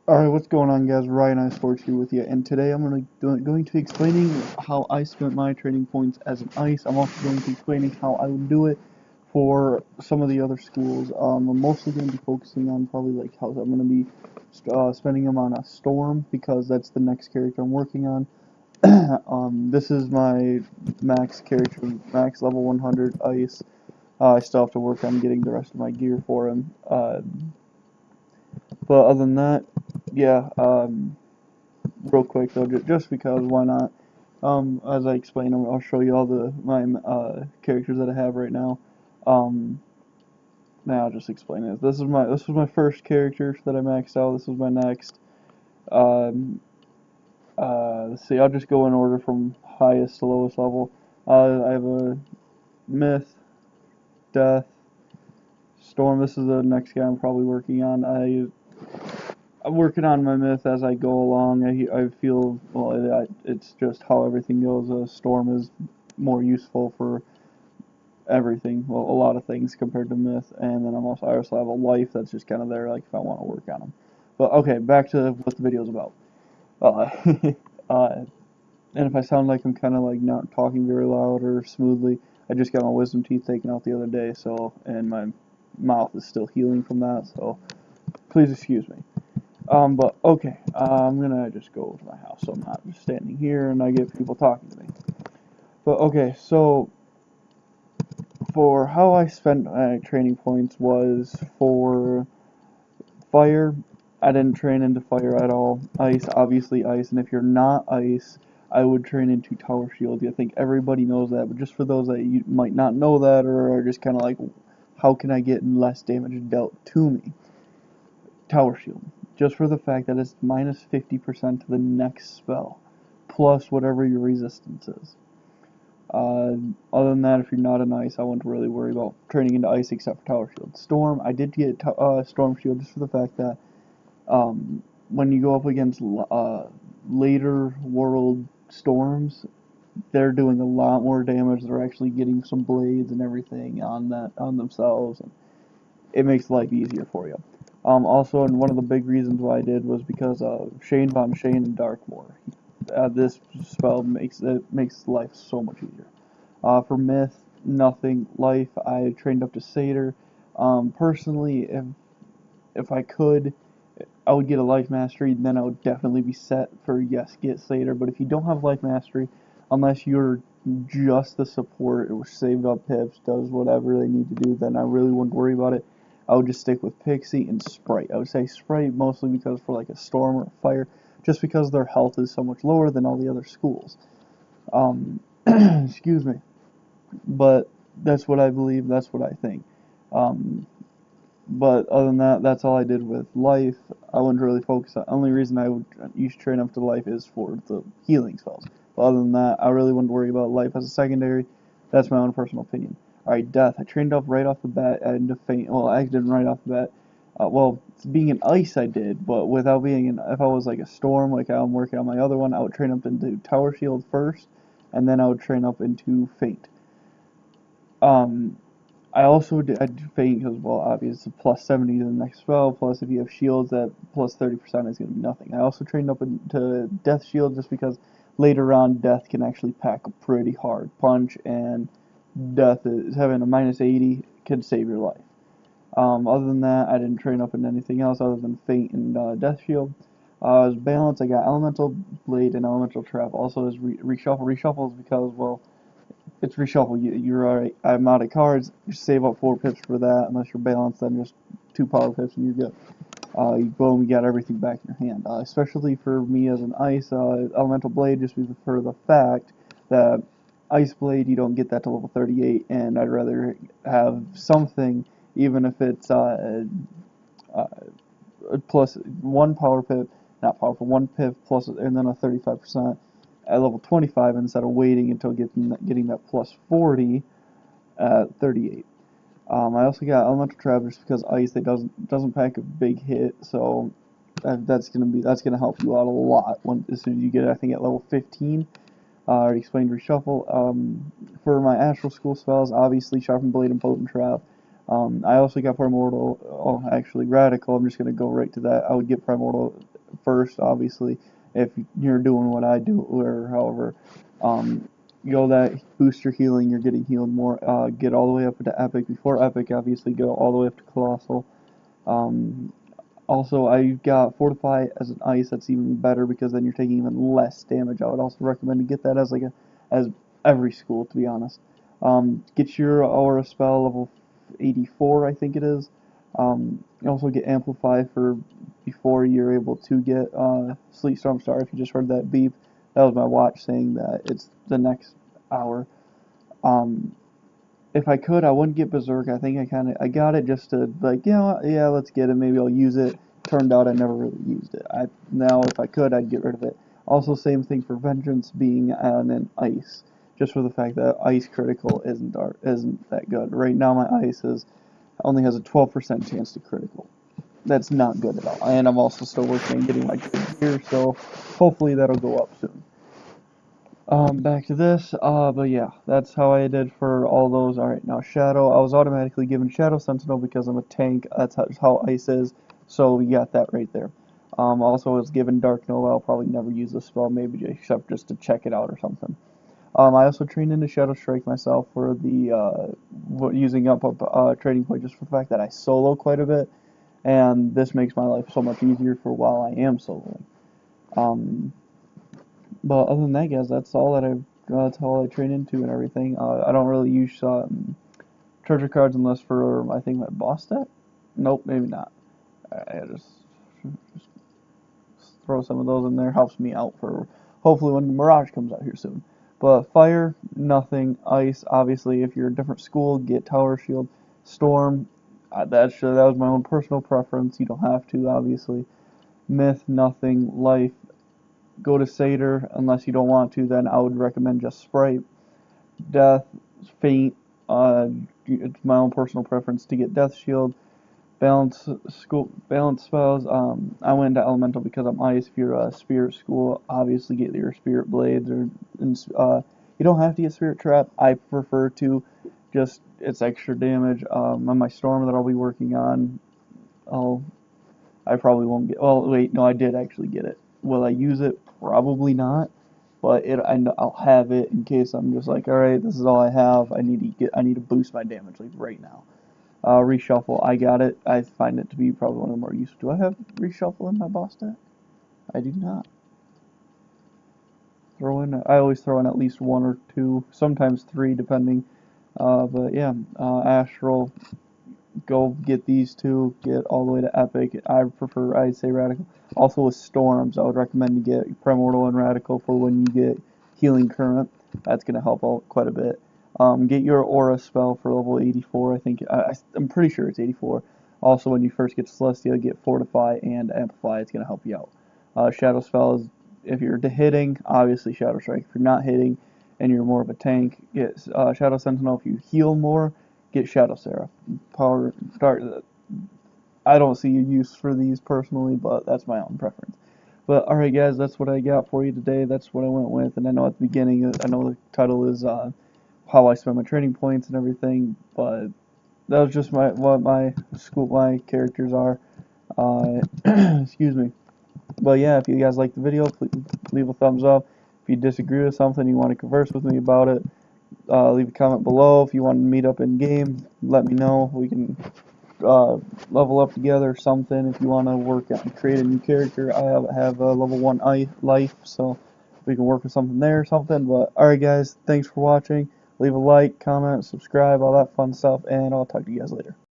Alright, what's going on, guys? Ryan I Sports here with you, and today I'm going to be explaining how I spent my training points as an ice. I'm also going to be explaining how I would do it for some of the other schools. I'm mostly going to be focusing on probably like how I'm going to be spending them on a storm because that's the next character I'm working on. This is my max character, max level 100 ice. I still have to work on getting the rest of my gear for him. But other than that, yeah. Real quick though, just because why not? As I explain, I'll show you all my characters that I have right now. Um, Now I'll just explain it. This was my first character that I maxed out. This was my next. Um, let's see. I'll just go in order from highest to lowest level. I have a myth, death, storm. This is the next guy I'm probably working on. I'm working on my myth as I go along. I feel, well, it's just how everything goes. A storm is more useful for everything, well, a lot of things compared to myth. And then I also have a life that's just kind of there, like if I want to work on them. But okay, back to what the video's about. Uh, and if I sound like I'm kind of like not talking very loud or smoothly, I just got my wisdom teeth taken out the other day, and my mouth is still healing from that. So please excuse me. But okay, I'm gonna just go to my house so I'm not just standing here and I get people talking to me. But okay, so for how I spent my training points was for fire. I didn't train into fire at all. Ice, obviously ice, and if you're not ice, I would train into tower shield. I think everybody knows that, but just for those that you might not know that or are just kind of like, how can I get less damage dealt to me? Tower shield. Just for the fact that it's minus 50% to the next spell, plus whatever your resistance is. Other than that, if you're not an ice, I wouldn't really worry about training into ice except for tower shield. Storm, I did get storm shield just for the fact that when you go up against later world storms, they're doing a lot more damage. They're actually getting some blades and everything on themselves, and it makes life easier for you. Also, and one of the big reasons why I did was because of Shane Von Shane and Darkmoor. This spell makes life so much easier. For Myth, nothing. Life, I trained up to Satyr. Personally, if I could, I would get a Life Mastery, then I would definitely be set for, yes, get Satyr. But if you don't have Life Mastery, unless you're just the support, which saved up pips, does whatever they need to do, then I really wouldn't worry about it. I would just stick with Pixie and Sprite. I would say Sprite mostly because for like a Storm or a Fire, just because their health is so much lower than all the other schools. Excuse me. But that's what I believe, that's what I think. Um, but other than that, that's all I did with life. I wouldn't really focus on. The only reason I would use train up to life is for the healing spells. But other than that, I really wouldn't worry about life as a secondary. That's my own personal opinion. Alright, death. I trained up right off the bat into faint. Well, I didn't right off the bat. Well, being an ice, I did, but without being an. If I was like a storm, like I'm working on my other one, I would train up into tower shield first, and then I would train up into faint. I also did, I do faint because, well, obviously plus 70 to the next spell, plus if you have shields, that plus 30% is going to be nothing. I also trained up into Death Shield just because later on Death can actually pack a pretty hard punch, and Death is having a minus 80 can save your life. Other than that, I didn't train up in anything else other than Faint and Death Shield. As balance, I got Elemental Blade and Elemental Trap. Also, as Reshuffle. Reshuffle is because, well, it's reshuffle. You're alright. I'm out of cards. You save up 4 pips for that. Unless you're balanced, then just 2 power pips and you're good. Boom, you got everything back in your hand. Especially for me as an ice, elemental blade, just for the fact that ice blade, you don't get that to level 38, and I'd rather have something, even if it's plus 1 power pip, not powerful, 1 pip plus, and then a 35% at level 25 instead of waiting until getting that plus 40 at 38. I also got Elemental Trap just because ice they doesn't pack a big hit, so that's gonna help you out a lot as soon as you get it. I think at level 15. I already explained Reshuffle. For my Astral School spells, obviously Sharpened Blade and Potent Trap. I also got Primordial. Oh, actually Radical. I'm just gonna go right to that. I would get Primordial first, obviously, if you're doing what I do, or however, go that booster healing, you're getting healed more. Get all the way up to epic. Before epic, obviously, go all the way up to colossal. Um, Also, I got Fortify as an ice. That's even better because then you're taking even less damage. I would also recommend to get that as as every school, to be honest. Get your Aura spell level 84, I think it is. You also get Amplify for before you're able to get Sleet Storm Star. If you just heard that beep, that was my watch saying that it's the next hour. Um, if I could, I wouldn't get Berserk. I think I got it just to like, yeah, let's get it. Maybe I'll use it. Turned out I never really used it. Now if I could, I'd get rid of it. Also, same thing for Vengeance being on an ice, just for the fact that ice critical isn't that good. Right now my ice only has a 12% chance to critical. That's not good at all. And I'm also still working on getting my good gear, so hopefully that'll go up soon. Back to this, but yeah, that's how I did for all those. Alright, now Shadow, I was automatically given Shadow Sentinel because I'm a tank, that's how Ice is, so we got that right there. Also I was given Dark Nova. I'll probably never use this spell, maybe except just to check it out or something. I also trained into Shadow Strike myself for the, using up a trading point just for the fact that I solo quite a bit, and this makes my life so much easier for while I am soloing. But other than that, guys, that's all I train into and everything. I don't really use treasure cards unless for I think my boss deck. Nope, maybe not. I just throw some of those in there. Helps me out for hopefully when Mirage comes out here soon. But fire, nothing. Ice, obviously, if you're a different school, get Tower Shield. Storm, that was my own personal preference. You don't have to, obviously. Myth, nothing. Life, go to Satyr unless you don't want to. Then I would recommend just Sprite. Death, Faint. It's my own personal preference to get Death Shield. Balance spells. I went into Elemental because I'm Ice. If you're a Spirit school, obviously get your Spirit Blades or you don't have to get Spirit Trap. I prefer to. Just it's extra damage. On my Storm that I'll be working on, I probably won't get. Well, wait, no, I did actually get it. Will I use it? Probably not. But I'll have it in case I'm just like, all right, this is all I have. I need to boost my damage like right now. Reshuffle, I got it. I find it to be probably one of the more useful. Do I have reshuffle in my boss deck? I do not. I always throw in at least one or two, sometimes three, depending. But yeah, Astral. Go get these two, get all the way to Epic. I'd say Radical. Also with Storms, I would recommend to get Primordial and Radical for when you get Healing Current. That's going to help out quite a bit. Get your Aura spell for level 84, I think. I'm pretty sure it's 84. Also, when you first get Celestia, get Fortify and Amplify. It's going to help you out. Shadow spell is, if you're hitting, obviously Shadow Strike. If you're not hitting and you're more of a tank, get Shadow Sentinel. If you heal more, get Shadow Seraph. I don't see a use for these personally, but that's my own preference. But alright guys, that's what I got for you today. That's what I went with. And I know at the beginning, I know the title is how I spend my training points and everything, but that was just what my characters are. Excuse me. But yeah, if you guys like the video, please leave a thumbs up. If you disagree with something, you want to converse with me about it, leave a comment below. If you want to meet up in game, let me know. We can level up together or something. If you want to work on create a new character, I have a level 1 life, so we can work with something there or something. But alright guys, thanks for watching. Leave a like, comment, subscribe, all that fun stuff, and I'll talk to you guys later.